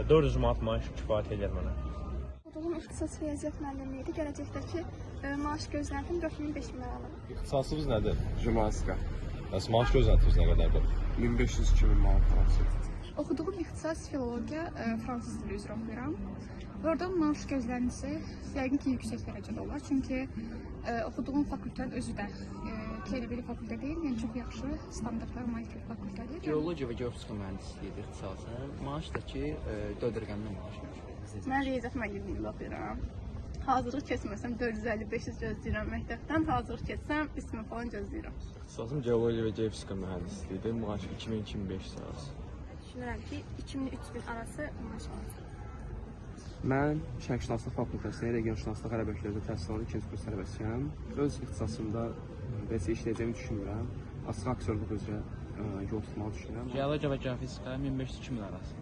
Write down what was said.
400 manat maaş kifayət edir mənə. Oğlum ixtisas riyaziyyat müəllimi idi. Gələcəkdəki maaş gözləntim 4000-5000 manat alırım. İxtisasınız nədir? Jurnalistika. Bəs maaş gözləntiniz nə qədərdir? 1500-2000 manat arası. Oxuduğum ixtisas filologiya, fransız dili üzrə oxuyuram. Orada maaş gözləntisi yəqin ki, yüksək dərəcədə olar. Çünki oxuduğum fakültənin özü də tələbəli fakültə deyil, yəni çox yaxşı standartlara malik bir fakültədir. Geologiya və geofizika mühəndisliyidir ixtisası. Maaş da ki, 4 rəqəmli maaş. Mən riyaziyyat müəllimliyində oxuyuram. Hazırlıq keçməsəm 450-500 gözləyirəm məktəbdən, hazırlıq keçsəm 3000 falan gözləyirəm. İxtisasım geologiya və geofizika mühəndisliyidir. Maaş 2000-2500 arası. Düşünürəm ki, 2000-3000 arası maaş alacaq. Mən Şərqşünaslıq fakültəsində regionşünaslıq ərəbəklərdə təhsil alan ikinci kurs tələbəsiyəm. Öz ixtisasımda belə işləyəcəyimi düşünmürəm. Açıq aktyorluq üzrə yol tutmağı düşünürəm. Geologiya və geofizika 1500-2000 arası.